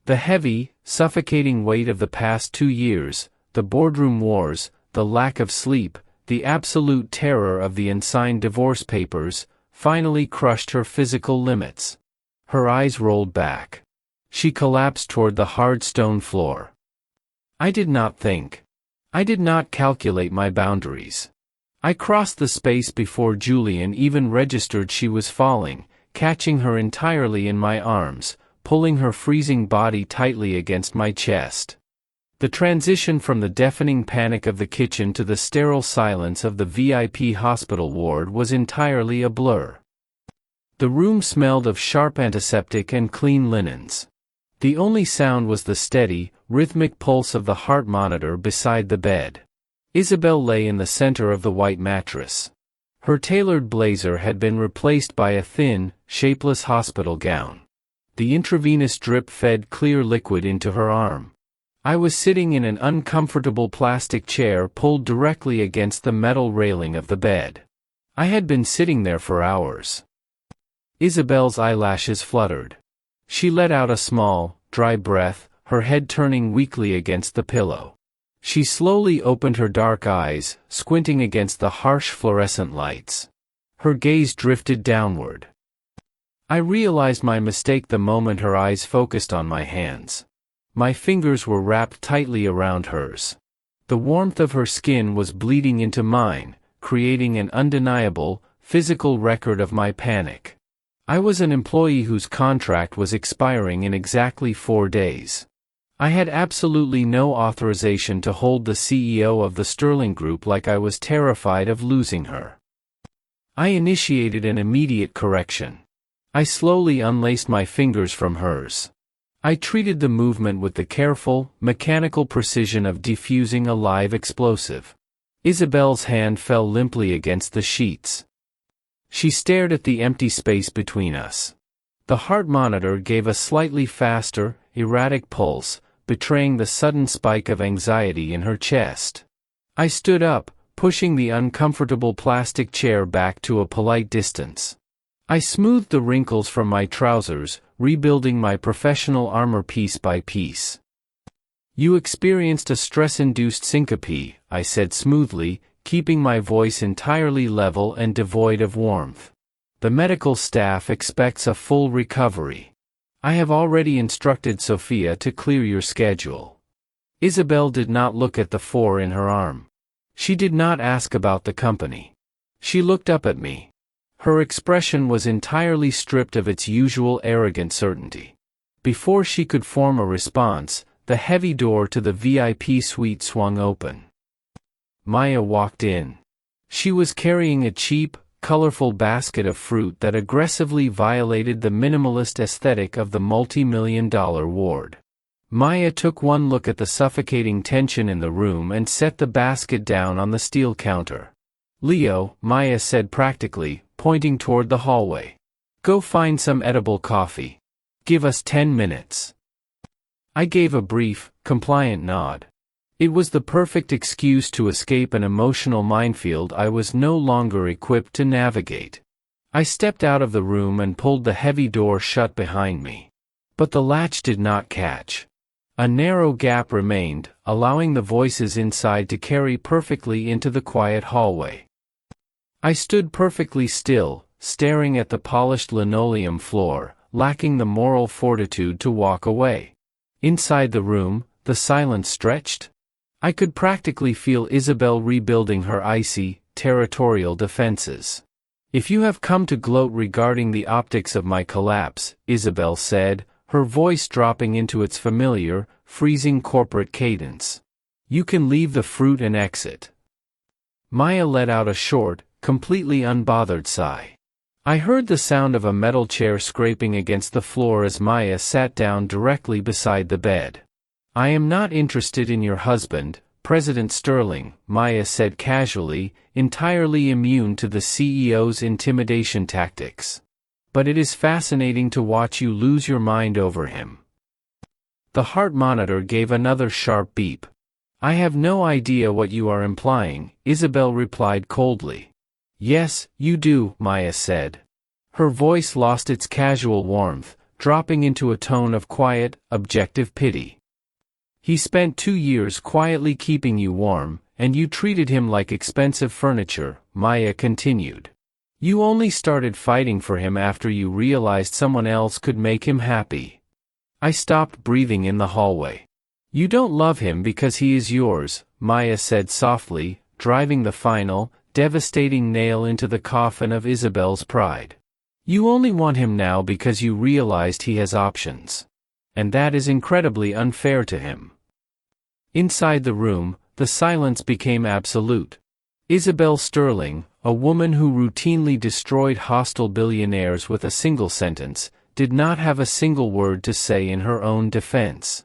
The heavy, suffocating weight of the past 2 years, the boardroom wars, the lack of sleep, the absolute terror of the unsigned divorce papers, finally crushed her physical limits. Her eyes rolled back. She collapsed toward the hard stone floor. I did not think. I did not calculate my boundaries. I crossed the space before Julian even registered she was falling, catching her entirely in my arms, pulling her freezing body tightly against my chest. The transition from the deafening panic of the kitchen to the sterile silence of the VIP hospital ward was entirely a blur. The room smelled of sharp antiseptic and clean linens. The only sound was the steady, rhythmic pulse of the heart monitor beside the bed. Isabelle lay in the center of the white mattress. Her tailored blazer had been replaced by a thin, shapeless hospital gown. The intravenous drip fed clear liquid into her arm. I was sitting in an uncomfortable plastic chair pulled directly against the metal railing of the bed. I had been sitting there for hours. Isabelle's eyelashes fluttered. She let out a small, dry breath, her head turning weakly against the pillow. She slowly opened her dark eyes, squinting against the harsh fluorescent lights. Her gaze drifted downward. I realized my mistake the moment her eyes focused on my hands. My fingers were wrapped tightly around hers. The warmth of her skin was bleeding into mine, creating an undeniable, physical record of my panic. I was an employee whose contract was expiring in exactly 4 days. I had absolutely no authorization to hold the CEO of the Sterling Group like I was terrified of losing her. I initiated an immediate correction. I slowly unlaced my fingers from hers. I treated the movement with the careful, mechanical precision of defusing a live explosive. Isabelle's hand fell limply against the sheets. She stared at the empty space between us. The heart monitor gave a slightly faster, erratic pulse, betraying the sudden spike of anxiety in her chest. I stood up, pushing the uncomfortable plastic chair back to a polite distance. I smoothed the wrinkles from my trousers, rebuilding my professional armor piece by piece. "You experienced a stress-induced syncope," I said smoothly, keeping my voice entirely level and devoid of warmth. "The medical staff expects a full recovery. I have already instructed Sophia to clear your schedule." Isabelle did not look at the 4 in her arm. She did not ask about the company. She looked up at me. Her expression was entirely stripped of its usual arrogant certainty. Before she could form a response, the heavy door to the VIP suite swung open. Maya walked in. She was carrying a cheap, colorful basket of fruit that aggressively violated the minimalist aesthetic of the multi-million-dollar ward. Maya took one look at the suffocating tension in the room and set the basket down on the steel counter. "Leo," Maya said practically, pointing toward the hallway. "Go find some edible coffee. Give us 10 minutes." I gave a brief, compliant nod. It was the perfect excuse to escape an emotional minefield I was no longer equipped to navigate. I stepped out of the room and pulled the heavy door shut behind me. But the latch did not catch. A narrow gap remained, allowing the voices inside to carry perfectly into the quiet hallway. I stood perfectly still, staring at the polished linoleum floor, lacking the moral fortitude to walk away. Inside the room, the silence stretched. I could practically feel Isabelle rebuilding her icy, territorial defenses. "If you have come to gloat regarding the optics of my collapse," Isabelle said, her voice dropping into its familiar, freezing corporate cadence, "you can leave the fruit and exit." Maya let out a short, completely unbothered sigh. I heard the sound of a metal chair scraping against the floor as Maya sat down directly beside the bed. "I am not interested in your husband, President Sterling," Maya said casually, entirely immune to the CEO's intimidation tactics. "But it is fascinating to watch you lose your mind over him." The heart monitor gave another sharp beep. "I have no idea what you are implying," Isabelle replied coldly. "Yes, you do," Maya said. Her voice lost its casual warmth, dropping into a tone of quiet, objective pity. "He spent 2 years quietly keeping you warm, and you treated him like expensive furniture," Maya continued. "You only started fighting for him after you realized someone else could make him happy." I stopped breathing in the hallway. "You don't love him because he is yours," Maya said softly, driving the final, devastating nail into the coffin of Isabelle's pride. "You only want him now because you realized he has options. And that is incredibly unfair to him." Inside the room, the silence became absolute. Isabelle Sterling, a woman who routinely destroyed hostile billionaires with a single sentence, did not have a single word to say in her own defense.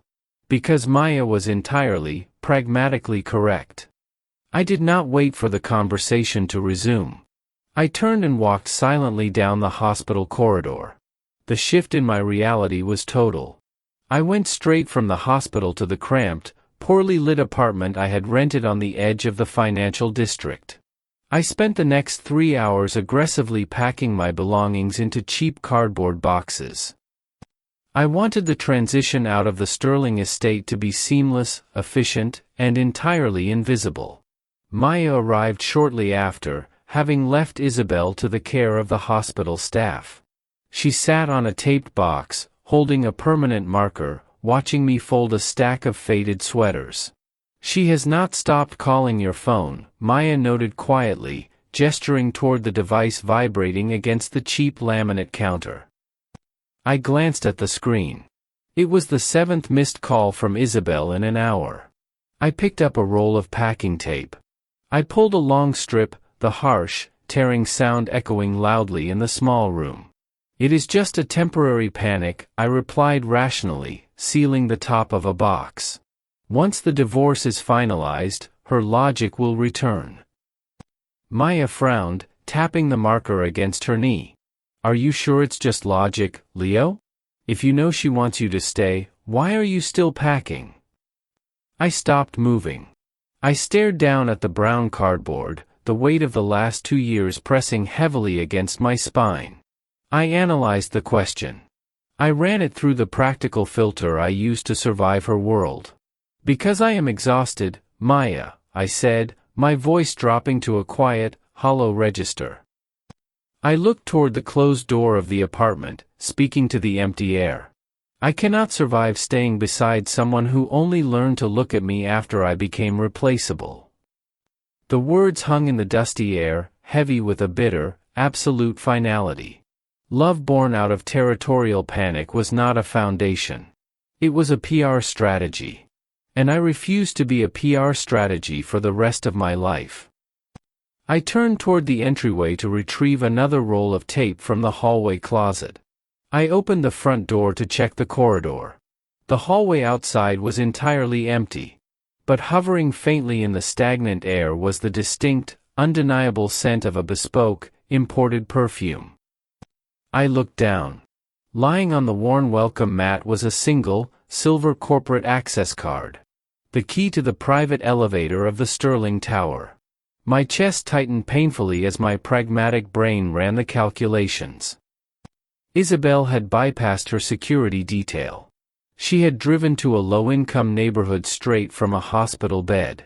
Because Maya was entirely, pragmatically correct. I did not wait for the conversation to resume. I turned and walked silently down the hospital corridor. The shift in my reality was total. I went straight from the hospital to the cramped, poorly lit apartment I had rented on the edge of the financial district. I spent the next 3 hours aggressively packing my belongings into cheap cardboard boxes. I wanted the transition out of the Sterling estate to be seamless, efficient, and entirely invisible. Maya arrived shortly after, having left Isabelle to the care of the hospital staff. She sat on a taped box, holding a permanent marker, watching me fold a stack of faded sweaters. "She has not stopped calling your phone," Maya noted quietly, gesturing toward the device vibrating against the cheap laminate counter. I glanced at the screen. It was the 7th missed call from Isabelle in an hour. I picked up a roll of packing tape. I pulled a long strip, the harsh, tearing sound echoing loudly in the small room. "It is just a temporary panic," I replied rationally, sealing the top of a box. "Once the divorce is finalized, her logic will return." Maya frowned, tapping the marker against her knee. "Are you sure it's just logic, Leo? If you know she wants you to stay, why are you still packing?" I stopped moving. I stared down at the brown cardboard, the weight of the last 2 years pressing heavily against my spine. I analyzed the question. I ran it through the practical filter I use to survive her world. "Because I am exhausted, Maya," I said, my voice dropping to a quiet, hollow register. I looked toward the closed door of the apartment, speaking to the empty air. "I cannot survive staying beside someone who only learned to look at me after I became replaceable." The words hung in the dusty air, heavy with a bitter, absolute finality. Love born out of territorial panic was not a foundation. It was a PR strategy. And I refused to be a PR strategy for the rest of my life. I turned toward the entryway to retrieve another roll of tape from the hallway closet. I opened the front door to check the corridor. The hallway outside was entirely empty. But hovering faintly in the stagnant air was the distinct, undeniable scent of a bespoke, imported perfume. I looked down. Lying on the worn welcome mat was a single, silver corporate access card. The key to the private elevator of the Sterling Tower. My chest tightened painfully as my pragmatic brain ran the calculations. Isabelle had bypassed her security detail. She had driven to a low-income neighborhood straight from a hospital bed.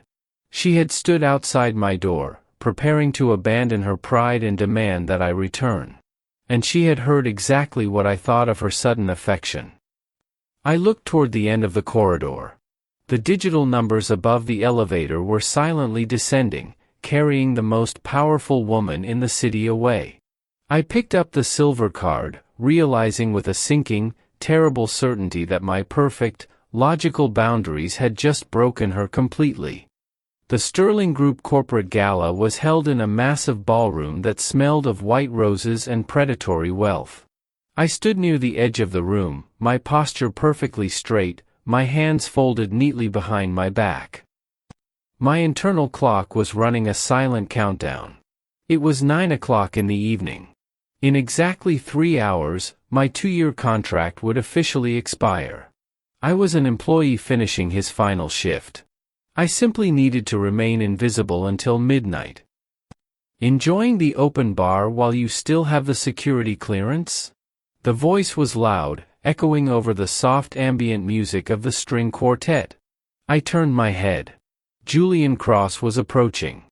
She had stood outside my door, preparing to abandon her pride and demand that I return. And she had heard exactly what I thought of her sudden affection. I looked toward the end of the corridor. The digital numbers above the elevator were silently descending, carrying the most powerful woman in the city away. I picked up the silver card, realizing with a sinking, terrible certainty that my perfect, logical boundaries had just broken her completely. The Sterling Group corporate gala was held in a massive ballroom that smelled of white roses and predatory wealth. I stood near the edge of the room, my posture perfectly straight, my hands folded neatly behind my back. My internal clock was running a silent countdown. It was 9 o'clock in the evening. In exactly 3 hours, my 2-year contract would officially expire. I was an employee finishing his final shift. I simply needed to remain invisible until midnight. "Enjoying the open bar while you still have the security clearance?" The voice was loud, echoing over the soft ambient music of the string quartet. I turned my head. Julian Cross was approaching.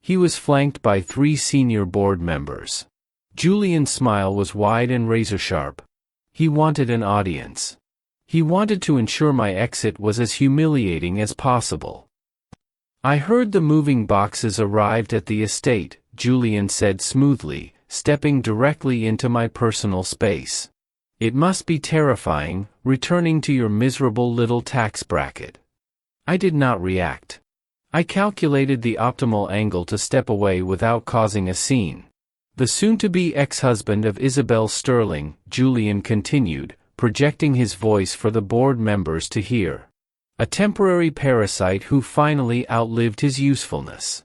He was flanked by 3 senior board members. Julian's smile was wide and razor-sharp. He wanted an audience. He wanted to ensure my exit was as humiliating as possible. "I heard the moving boxes arrived at the estate," Julian said smoothly, stepping directly into my personal space. "It must be terrifying, returning to your miserable little tax bracket." I did not react. I calculated the optimal angle to step away without causing a scene. The soon-to-be ex-husband of Isabelle Sterling, Julian continued, projecting his voice for the board members to hear. A temporary parasite who finally outlived his usefulness.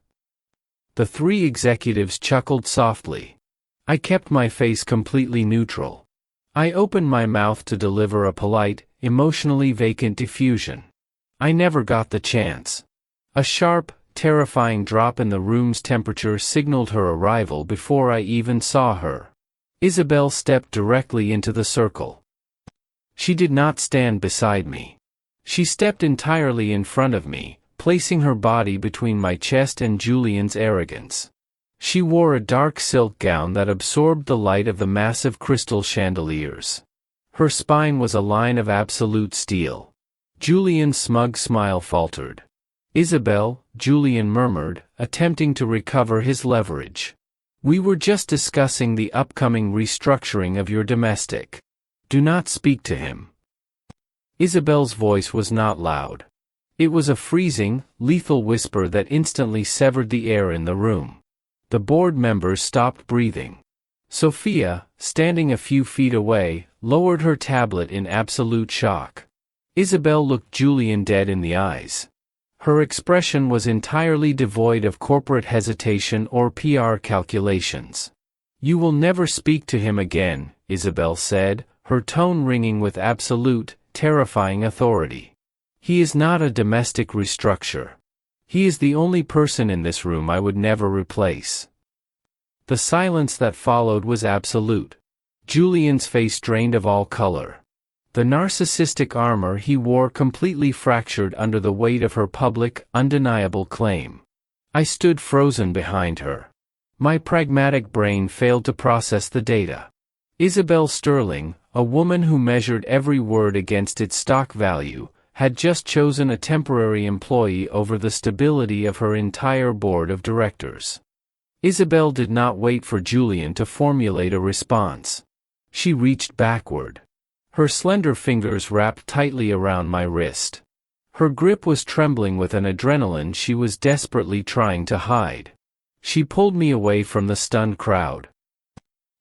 The three executives chuckled softly. I kept my face completely neutral. I opened my mouth to deliver a polite, emotionally vacant diffusion. I never got the chance. A sharp, terrifying drop in the room's temperature signaled her arrival before I even saw her. Isabelle stepped directly into the circle. She did not stand beside me. She stepped entirely in front of me, placing her body between my chest and Julian's arrogance. She wore a dark silk gown that absorbed the light of the massive crystal chandeliers. Her spine was a line of absolute steel. Julian's smug smile faltered. "Isabelle," Julian murmured, attempting to recover his leverage. "We were just discussing the upcoming restructuring of your domestic. Do not speak to him." Isabelle's voice was not loud. It was a freezing, lethal whisper that instantly severed the air in the room. The board members stopped breathing. Sophia, standing a few feet away, lowered her tablet in absolute shock. Isabelle looked Julian dead in the eyes. Her expression was entirely devoid of corporate hesitation or PR calculations. "You will never speak to him again," Isabelle said, her tone ringing with absolute, terrifying authority. "He is not a domestic restructure. He is the only person in this room I would never replace." The silence that followed was absolute. Julian's face drained of all color. The narcissistic armor he wore completely fractured under the weight of her public, undeniable claim. I stood frozen behind her. My pragmatic brain failed to process the data. Isabelle Sterling, a woman who measured every word against its stock value, had just chosen a temporary employee over the stability of her entire board of directors. Isabelle did not wait for Julian to formulate a response. She reached backward. Her slender fingers wrapped tightly around my wrist. Her grip was trembling with an adrenaline she was desperately trying to hide. She pulled me away from the stunned crowd.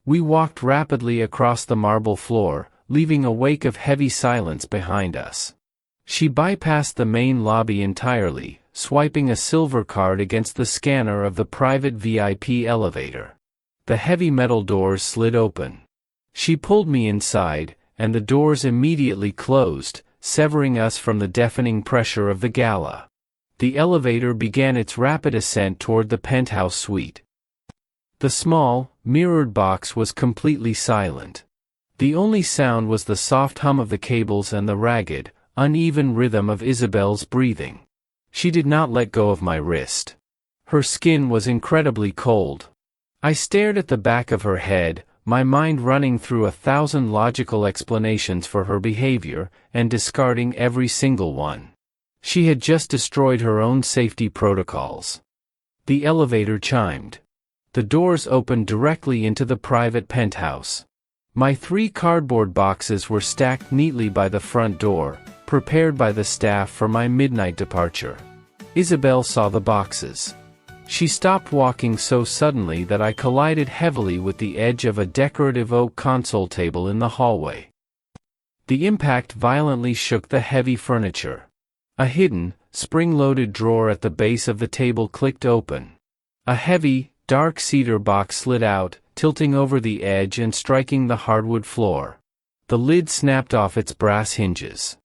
We walked rapidly across the marble floor, leaving a wake of heavy silence behind us. She bypassed the main lobby entirely, swiping a silver card against the scanner of the private VIP elevator. The heavy metal doors slid open. She pulled me inside, and the doors immediately closed, severing us from the deafening pressure of the gala. The elevator began its rapid ascent toward the penthouse suite. The small, mirrored box was completely silent. The only sound was the soft hum of the cables and the ragged, uneven rhythm of Isabelle's breathing. She did not let go of my wrist. Her skin was incredibly cold. I stared at the back of her head, my mind running through 1,000 logical explanations for her behavior, and discarding every single one. She had just destroyed her own safety protocols. The elevator chimed. The doors opened directly into the private penthouse. My 3 cardboard boxes were stacked neatly by the front door, prepared by the staff for my midnight departure. Isabelle saw the boxes. She stopped walking so suddenly that I collided heavily with the edge of a decorative oak console table in the hallway. The impact violently shook the heavy furniture. A hidden, spring-loaded drawer at the base of the table clicked open. A heavy, dark cedar box slid out, tilting over the edge and striking the hardwood floor. The lid snapped off its brass hinges.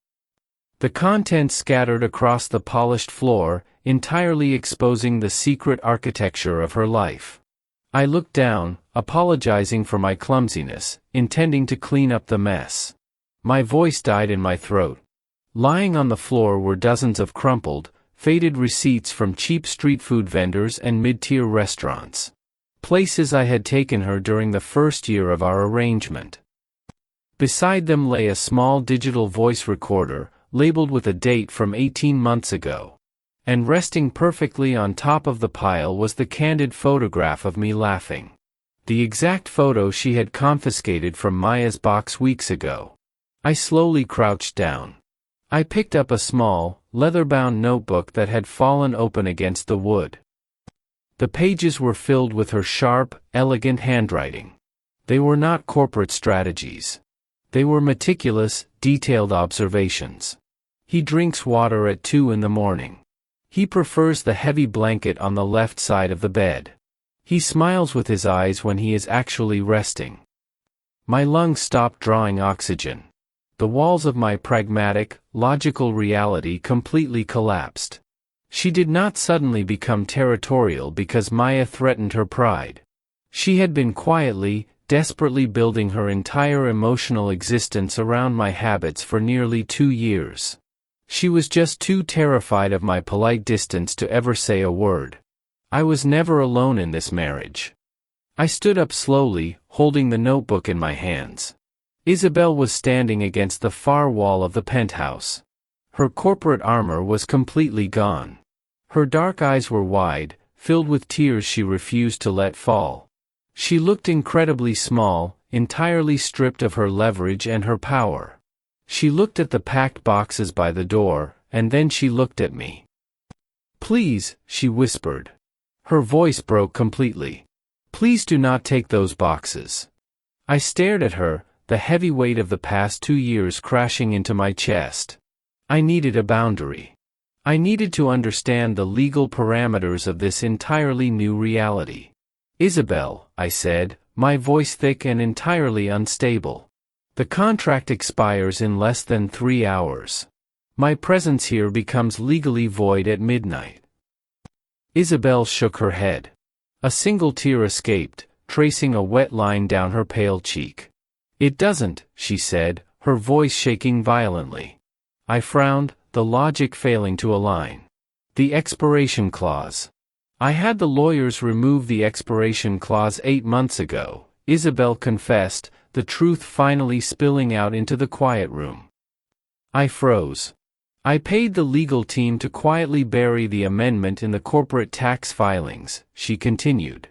The contents scattered across the polished floor, entirely exposing the secret architecture of her life. I looked down, apologizing for my clumsiness, intending to clean up the mess. My voice died in my throat. Lying on the floor were dozens of crumpled, faded receipts from cheap street food vendors and mid-tier restaurants. Places I had taken her during the first year of our arrangement. Beside them lay a small digital voice recorder, labeled with a date from 18 months ago. And resting perfectly on top of the pile was the candid photograph of me laughing. The exact photo she had confiscated from Maya's box weeks ago. I slowly crouched down. I picked up a small, leather-bound notebook that had fallen open against the wood. The pages were filled with her sharp, elegant handwriting. They were not corporate strategies. They were meticulous, detailed observations. He drinks water at 2 in the morning. He prefers the heavy blanket on the left side of the bed. He smiles with his eyes when he is actually resting. My lungs stopped drawing oxygen. The walls of my pragmatic, logical reality completely collapsed. She did not suddenly become territorial because Maya threatened her pride. She had been quietly, desperately building her entire emotional existence around my habits for nearly 2 years. She was just too terrified of my polite distance to ever say a word. I was never alone in this marriage. I stood up slowly, holding the notebook in my hands. Isabelle was standing against the far wall of the penthouse. Her corporate armor was completely gone. Her dark eyes were wide, filled with tears she refused to let fall. She looked incredibly small, entirely stripped of her leverage and her power. She looked at the packed boxes by the door, and then she looked at me. "Please," she whispered. Her voice broke completely. "Please do not take those boxes." I stared at her, the heavy weight of the past 2 years crashing into my chest. I needed a boundary. I needed to understand the legal parameters of this entirely new reality. "Isabelle," I said, my voice thick and entirely unstable. "The contract expires in less than 3 hours. My presence here becomes legally void at midnight." Isabelle shook her head. A single tear escaped, tracing a wet line down her pale cheek. "It doesn't," she said, her voice shaking violently. I frowned, the logic failing to align. "The expiration clause." "I had the lawyers remove the expiration clause 8 months ago," Isabelle confessed, the truth finally spilling out into the quiet room. I froze. "I paid the legal team to quietly bury the amendment in the corporate tax filings," she continued.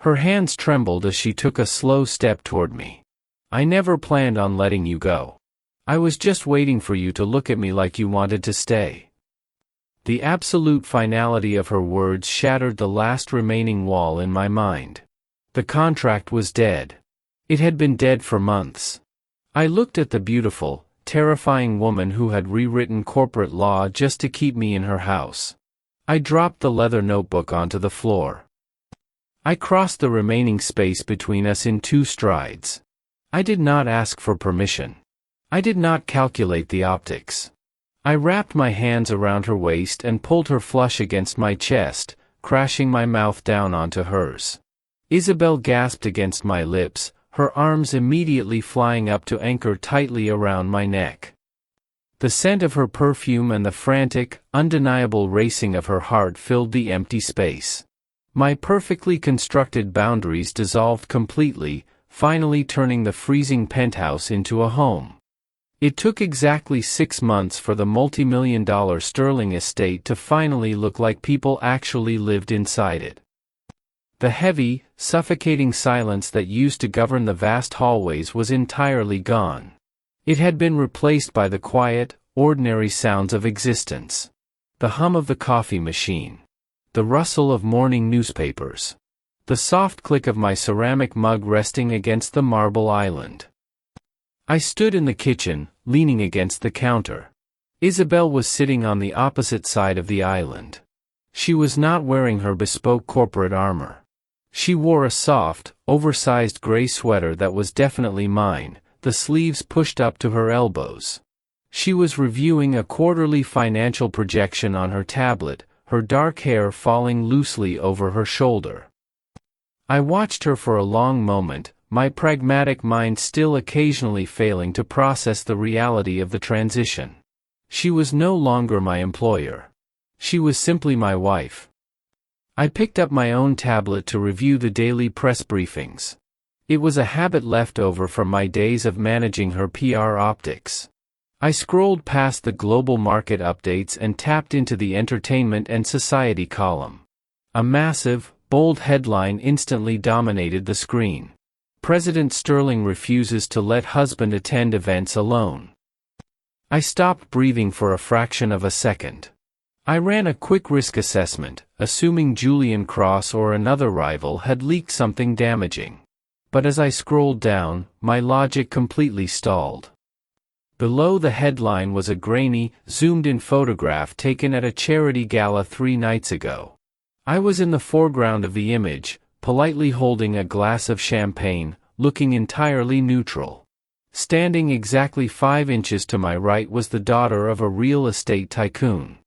Her hands trembled as she took a slow step toward me. "I never planned on letting you go. I was just waiting for you to look at me like you wanted to stay." The absolute finality of her words shattered the last remaining wall in my mind. The contract was dead. It had been dead for months. I looked at the beautiful, terrifying woman who had rewritten corporate law just to keep me in her house. I dropped the leather notebook onto the floor. I crossed the remaining space between us in 2 strides. I did not ask for permission. I did not calculate the optics. I wrapped my hands around her waist and pulled her flush against my chest, crashing my mouth down onto hers. Isabelle gasped against my lips, her arms immediately flying up to anchor tightly around my neck. The scent of her perfume and the frantic, undeniable racing of her heart filled the empty space. My perfectly constructed boundaries dissolved completely, finally turning the freezing penthouse into a home. It took exactly 6 months for the multi-million-dollar sterling estate to finally look like people actually lived inside it. The heavy, suffocating silence that used to govern the vast hallways was entirely gone. It had been replaced by the quiet, ordinary sounds of existence. The hum of the coffee machine. The rustle of morning newspapers. The soft click of my ceramic mug resting against the marble island. I stood in the kitchen, leaning against the counter. Isabelle was sitting on the opposite side of the island. She was not wearing her bespoke corporate armor. She wore a soft, oversized gray sweater that was definitely mine, the sleeves pushed up to her elbows. She was reviewing a quarterly financial projection on her tablet, her dark hair falling loosely over her shoulder. I watched her for a long moment, my pragmatic mind still occasionally failing to process the reality of the transition. She was no longer my employer. She was simply my wife. I picked up my own tablet to review the daily press briefings. It was a habit left over from my days of managing her PR optics. I scrolled past the global market updates and tapped into the entertainment and society column. A massive, bold headline instantly dominated the screen. President Sterling refuses to let husband attend events alone. I stopped breathing for a fraction of a second. I ran a quick risk assessment, assuming Julian Cross or another rival had leaked something damaging. But as I scrolled down, my logic completely stalled. Below the headline was a grainy, zoomed-in photograph taken at a charity gala 3 nights ago. I was in the foreground of the image, politely holding a glass of champagne, looking entirely neutral. Standing exactly 5 inches to my right was the daughter of a real estate tycoon.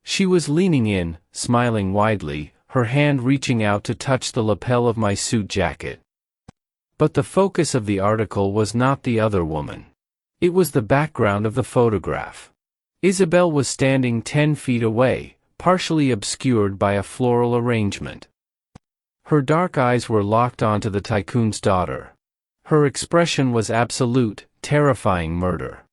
She was leaning in, smiling widely, her hand reaching out to touch the lapel of my suit jacket. But the focus of the article was not the other woman. It was the background of the photograph. Isabelle was standing 10 feet away, partially obscured by a floral arrangement. Her dark eyes were locked onto the tycoon's daughter. Her expression was absolute, terrifying murder.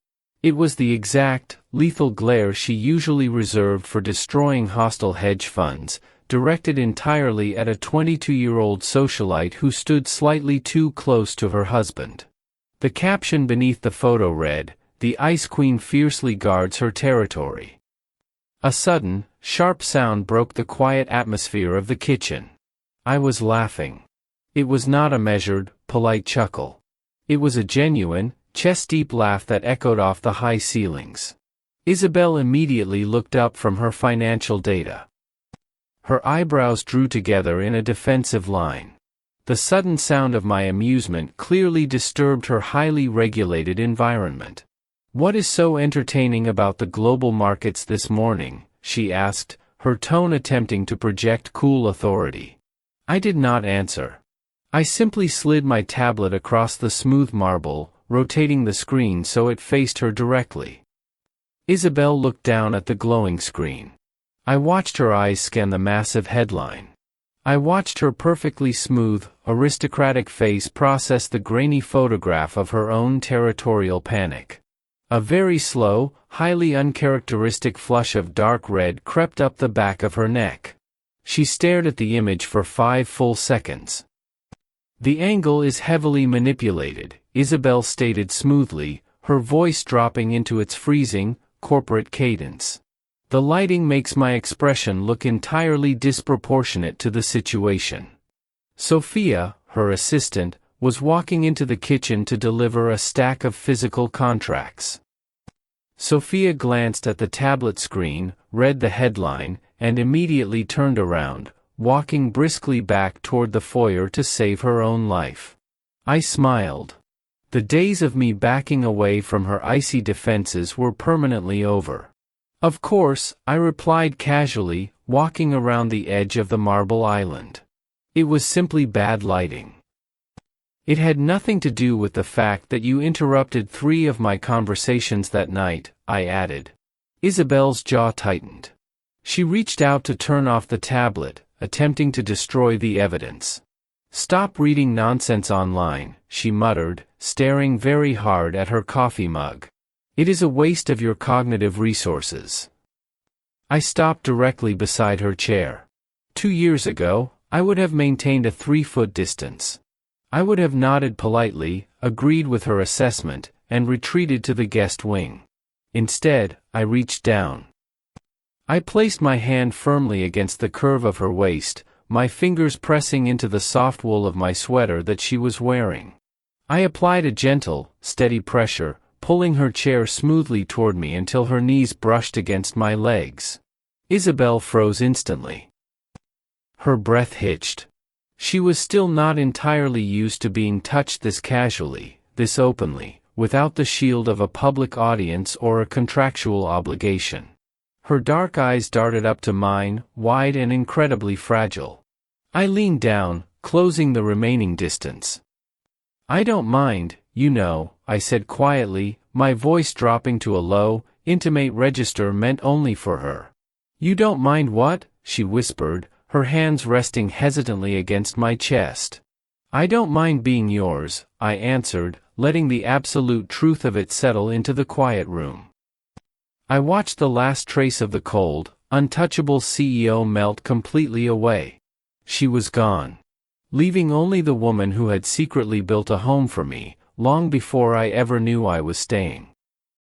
It was the exact, lethal glare she usually reserved for destroying hostile hedge funds, directed entirely at a 22-year-old socialite who stood slightly too close to her husband. The caption beneath the photo read, "The Ice Queen fiercely guards her territory." A sudden, sharp sound broke the quiet atmosphere of the kitchen. I was laughing. It was not a measured, polite chuckle. It was a genuine, chest-deep laugh that echoed off the high ceilings. Isabelle immediately looked up from her financial data. Her eyebrows drew together in a defensive line. The sudden sound of my amusement clearly disturbed her highly regulated environment. "What is so entertaining about the global markets this morning?" she asked, her tone attempting to project cool authority. I did not answer. I simply slid my tablet across the smooth marble, rotating the screen so it faced her directly. Isabelle looked down at the glowing screen. I watched her eyes scan the massive headline. I watched her perfectly smooth, aristocratic face process the grainy photograph of her own territorial panic. A very slow, highly uncharacteristic flush of dark red crept up the back of her neck. She stared at the image for 5 full seconds. "The angle is heavily manipulated," Isabelle stated smoothly, her voice dropping into its freezing, corporate cadence. "The lighting makes my expression look entirely disproportionate to the situation." Sophia, her assistant, was walking into the kitchen to deliver a stack of physical contracts. Sophia glanced at the tablet screen, read the headline, and immediately turned around, walking briskly back toward the foyer to save her own life. I smiled. The days of me backing away from her icy defenses were permanently over. "Of course," I replied casually, walking around the edge of the marble island. "It was simply bad lighting." "It had nothing to do with the fact that you interrupted 3 of my conversations that night," I added. Isabelle's jaw tightened. She reached out to turn off the tablet, attempting to destroy the evidence. "Stop reading nonsense online," she muttered, staring very hard at her coffee mug. "It is a waste of your cognitive resources." I stopped directly beside her chair. 2 years ago, I would have maintained a 3-foot distance. I would have nodded politely, agreed with her assessment, and retreated to the guest wing. Instead, I reached down. I placed my hand firmly against the curve of her waist, my fingers pressing into the soft wool of my sweater that she was wearing. I applied a gentle, steady pressure, pulling her chair smoothly toward me until her knees brushed against my legs. Isabelle froze instantly. Her breath hitched. She was still not entirely used to being touched this casually, this openly, without the shield of a public audience or a contractual obligation. Her dark eyes darted up to mine, wide and incredibly fragile. I leaned down, closing the remaining distance. "I don't mind, you know," I said quietly, my voice dropping to a low, intimate register meant only for her. "You don't mind what?" she whispered, her hands resting hesitantly against my chest. "I don't mind being yours," I answered, letting the absolute truth of it settle into the quiet room. I watched the last trace of the cold, untouchable CEO melt completely away. She was gone, leaving only the woman who had secretly built a home for me, long before I ever knew I was staying.